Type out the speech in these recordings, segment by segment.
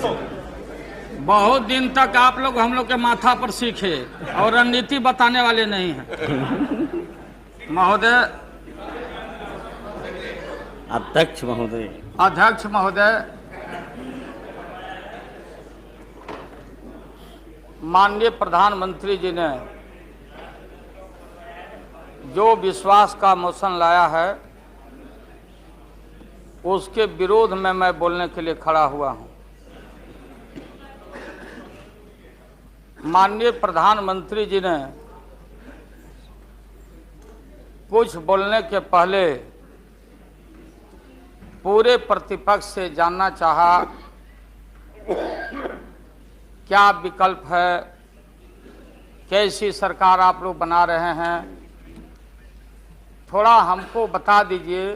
बहुत दिन तक आप लोग हम लोग के माथा पर सीखे और रणनीति बताने वाले नहीं हैं। महोदय, अध्यक्ष महोदय, अध्यक्ष महोदय, माननीय प्रधानमंत्री जी ने जो विश्वास का मोशन लाया है उसके विरोध में मैं बोलने के लिए खड़ा हुआ हूं। माननीय प्रधानमंत्री जी ने कुछ बोलने के पहले पूरे प्रतिपक्ष से जानना चाहा क्या विकल्प है, कैसी सरकार आप लोग बना रहे हैं, थोड़ा हमको बता दीजिए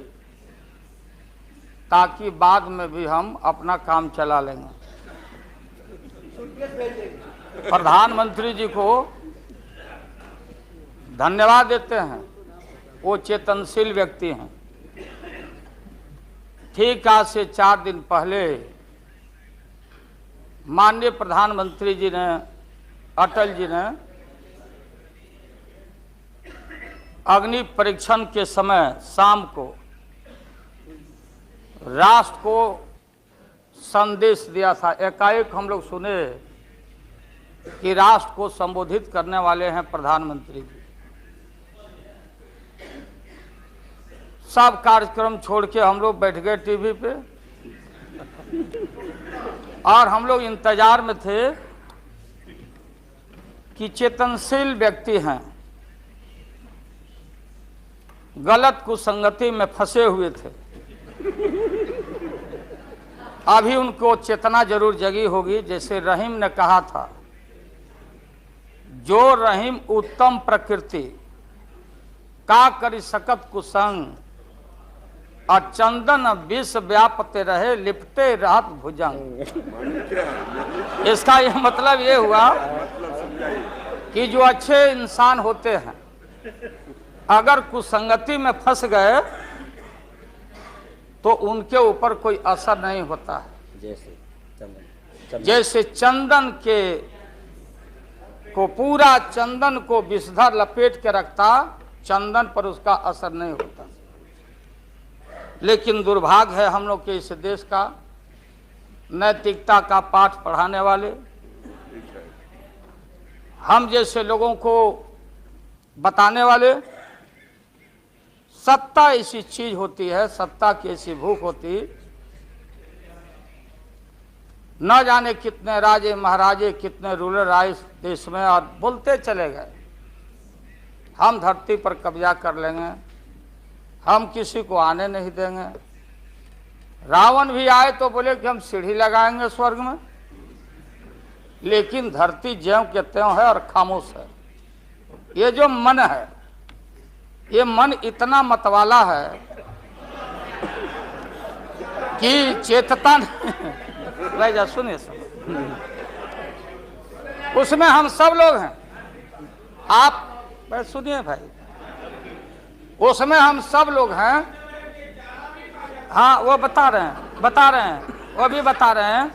ताकि बाद में भी हम अपना काम चला लेंगे। प्रधानमंत्री जी को धन्यवाद देते हैं, वो चेतनशील व्यक्ति हैं। ठीक आज से 4 दिन पहले माननीय प्रधानमंत्री जी ने, अटल जी ने अग्नि परीक्षण के समय शाम को राष्ट्र को संदेश दिया था। एकाएक हम लोग सुने कि राष्ट्र को संबोधित करने वाले हैं प्रधानमंत्री जी। सब कार्यक्रम छोड़ के हम लोग बैठ गए टीवी पे और हम लोग इंतजार में थे कि चेतनशील व्यक्ति हैं, गलत कुसंगति में फंसे हुए थे, अभी उनको चेतना जरूर जगी होगी। जैसे रहीम ने कहा था, जो रहीम उत्तम प्रकृति का करी सकत कुसंग, और चंदन विष व्यापते रहे लिपटे रहत भुजंग। इसका यह मतलब ये हुआ कि जो अच्छे इंसान होते हैं अगर कुसंगति में फंस गए तो उनके ऊपर कोई असर नहीं होता है। जैसे चंदन के को पूरा चंदन को विषधर लपेट के रखता, चंदन पर उसका असर नहीं होता। लेकिन दुर्भाग्य है हम लोग के इस देश का, नैतिकता का पाठ पढ़ाने वाले हम जैसे लोगों को बताने वाले, सत्ता ऐसी चीज होती है, सत्ता की ऐसी भूख होती, न जाने कितने राजे महाराजे, कितने रूलर आए इस देश में और बोलते चले गए हम धरती पर कब्जा कर लेंगे, हम किसी को आने नहीं देंगे। रावण भी आए तो बोले कि हम सीढ़ी लगाएंगे स्वर्ग में, लेकिन धरती ज्यों के त्यों है और खामोश है। ये जो मन है, ये मन इतना मतवाला है कि चेतता नहीं। जा सुनिए सब, उसमें हम सब लोग हैं। आप सुनिए भाई, उसमें हम सब लोग हैं। हाँ, वो बता रहे हैं, वो भी बता रहे हैं।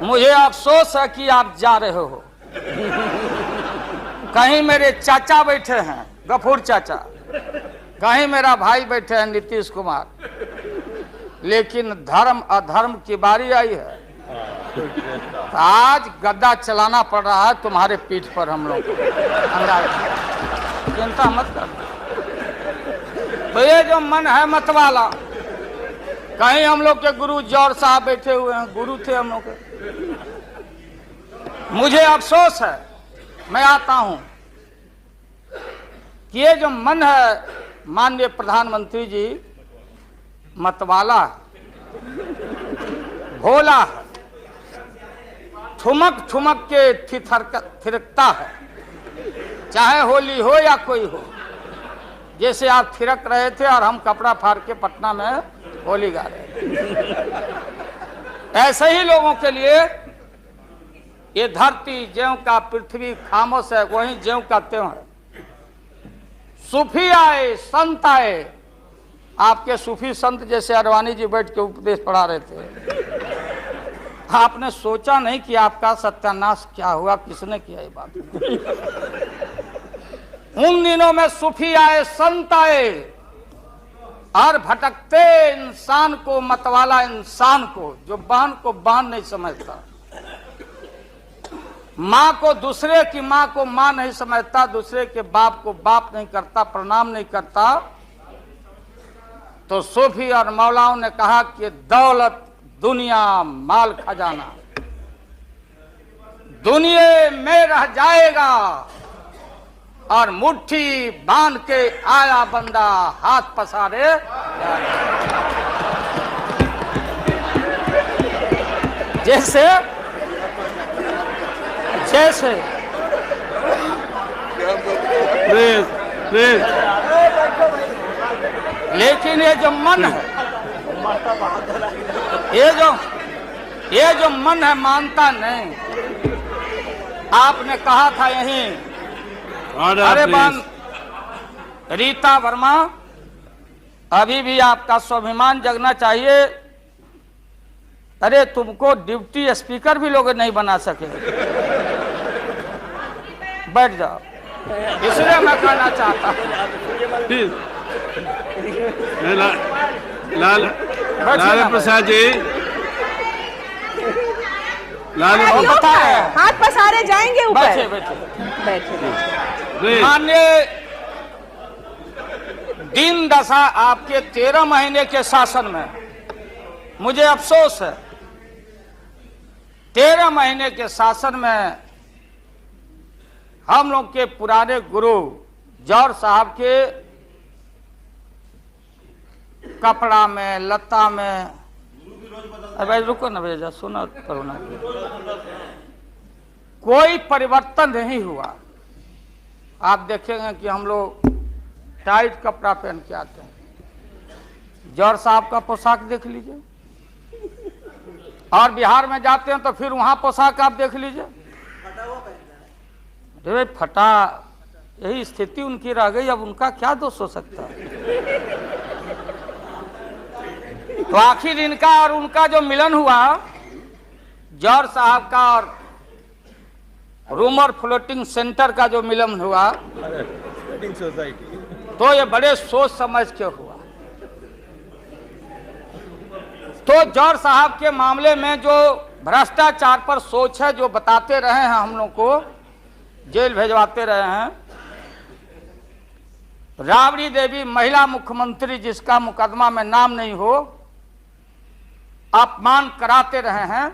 मुझे अफसोस है कि आप जा रहे हो, कहीं मेरे चाचा बैठे हैं, गफूर चाचा, कहीं मेरा भाई बैठे हैं नीतीश कुमार, लेकिन धर्म अधर्म की बारी आई है। तो आज गद्दा चलाना पड़ रहा है तुम्हारे पीठ पर। हम लोग चिंता मत कर। तो ये जो मन है मतवाला, कहीं हम लोग के गुरु जौहर साहब बैठे हुए हैं, गुरु थे हम लोग के। मुझे अफसोस है, मैं आता हूं कि ये जो मन है माननीय प्रधानमंत्री जी, मतवाला भोला है, ठुमक ठुमक के थिरकता है, चाहे होली हो या कोई हो। जैसे आप थिरक रहे थे और हम कपड़ा फाड़ के पटना में होली गा रहे थे। ऐसे ही लोगों के लिए ये धरती ज्यों का पृथ्वी खामोश है, वहीं ज्यों का त्यों है। सूफी आए, संत आए, आपके सूफी संत जैसे अडवाणी जी बैठ के उपदेश पढ़ा रहे थे, आपने सोचा नहीं कि आपका सत्यानाश क्या हुआ, किसने किया ये बात। उन दिनों में सूफी आए, संत आए, और भटकते इंसान को, मतवाला इंसान को, जो बहन को बहन नहीं समझता, माँ को, दूसरे की माँ को माँ नहीं समझता, दूसरे के बाप को बाप नहीं करता, प्रणाम नहीं करता, तो सूफी और मौलाओं ने कहा कि दौलत, दुनिया, माल खजाना दुनिया में रह जाएगा, और मुट्ठी बांध के आया बंदा हाथ पसारे। जैसे जैसे लेकिन ये जो मन है, ये जो मन है मानता नहीं। आपने कहा था यहीं, अरे बहन रीता वर्मा, अभी भी आपका स्वाभिमान जगना चाहिए। अरे तुमको डिप्टी स्पीकर भी लोग नहीं बना सके। बैठ जाओ, इसलिए मैं कहना चाहता हूँ। लाल प्रसाद जी, हाथ पसारे जाएंगे ऊपर। बैठे बैठे बैठे। माननीय दिन दशा आपके 13 महीने के शासन में मुझे अफसोस है, 13 महीने के शासन में हम लोग के पुराने गुरु जौहर साहब के कपड़ा में, लता में, अरे भाई रुको ना भैया, सुनो करो ना, कोई परिवर्तन नहीं हुआ। आप देखेंगे कि हम लोग टाइट कपड़ा पहन के आते हैं। जौहर साहब का पोशाक देख लीजिए, और बिहार में जाते हैं तो फिर वहां पोशाक आप देख लीजिए। अरे भाई फटा, यही स्थिति उनकी रह गई, अब उनका क्या दोष हो सकता है। तो आखिर इनका और उनका जो मिलन हुआ, जौहर साहब का और रूमर फ्लोटिंग सेंटर का जो मिलन हुआ, तो ये बड़े सोच समझ के हुआ। तो जौहर साहब के मामले में जो भ्रष्टाचार पर सोच है, जो बताते रहे हैं, हम लोग को जेल भेजवाते रहे हैं। राबड़ी देवी महिला मुख्यमंत्री, जिसका मुकदमा में नाम नहीं हो, अपमान कराते रहे हैं।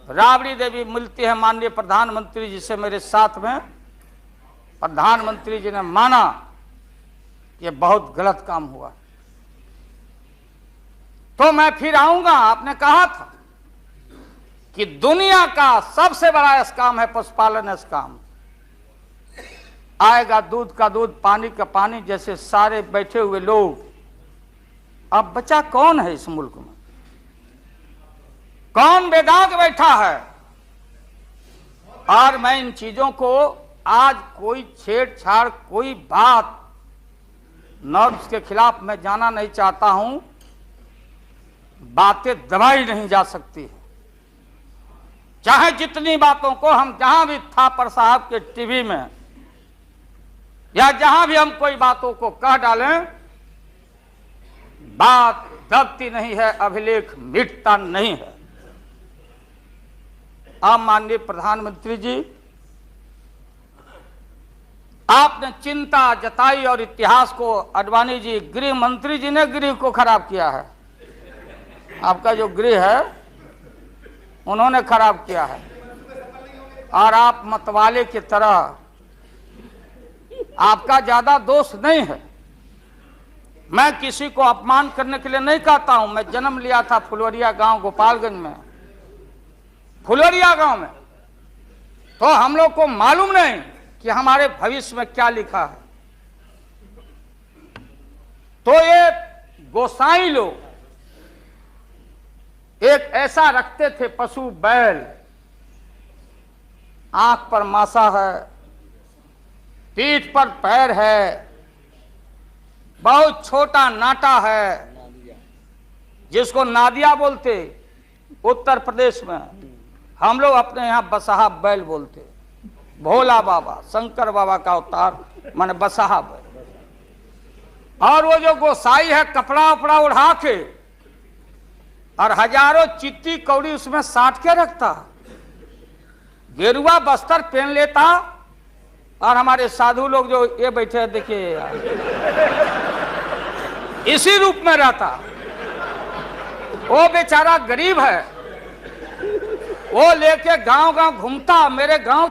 राबड़ी देवी मिलती है माननीय प्रधानमंत्री जी से मेरे साथ में, प्रधानमंत्री जी ने माना ये बहुत गलत काम हुआ। तो मैं फिर आऊंगा, आपने कहा था कि दुनिया का सबसे बड़ा स्काम है पशुपालन स्काम। आएगा दूध का दूध, पानी का पानी, जैसे सारे बैठे हुए लोग। अब बचा कौन है इस मुल्क में? कौन बेदाग बैठा है? और मैं इन चीजों को आज कोई छेड़छाड़, कोई बात नॉर्म्स के खिलाफ मैं जाना नहीं चाहता हूं। बातें दबाई नहीं जा सकती, चाहे जितनी बातों को हम जहां भी थापर साहब के टीवी में या जहां भी हम कोई बातों को कह डालें, बात दबती नहीं है, अभिलेख मिटता नहीं है। अब माननीय प्रधानमंत्री जी, आपने चिंता जताई और इतिहास को, आडवाणी जी, गृह मंत्री जी ने गृह को खराब किया है। आपका जो गृह है उन्होंने खराब किया है, और आप मतवाले की तरह, आपका ज्यादा दोष नहीं है। मैं किसी को अपमान करने के लिए नहीं कहता हूं। मैं जन्म लिया था फुलवरिया गांव, गोपालगंज में, फुलवरिया गांव में। तो हम लोग को मालूम नहीं कि हमारे भविष्य में क्या लिखा है। तो ये गोसाई लोग एक ऐसा रखते थे पशु, बैल, आंख पर मासा है, पीठ पर पैर है, बहुत छोटा नाटा है, जिसको नादिया बोलते, उत्तर प्रदेश में हम लोग अपने यहाँ बसहा बैल बोलते, भोला बाबा शंकर बाबा का अवतार माने बसहा बैल। और वो जो गोसाई है कपड़ा उपड़ा उड़ा के और हजारों चिट्टी कौड़ी उसमें साट के रखता, गेरुआ बस्तर पहन लेता, और हमारे साधु लोग जो ये बैठे हैं देखिए इसी रूप में रहता। वो बेचारा गरीब है, वो लेके गांव गांव घूमता, मेरे गांव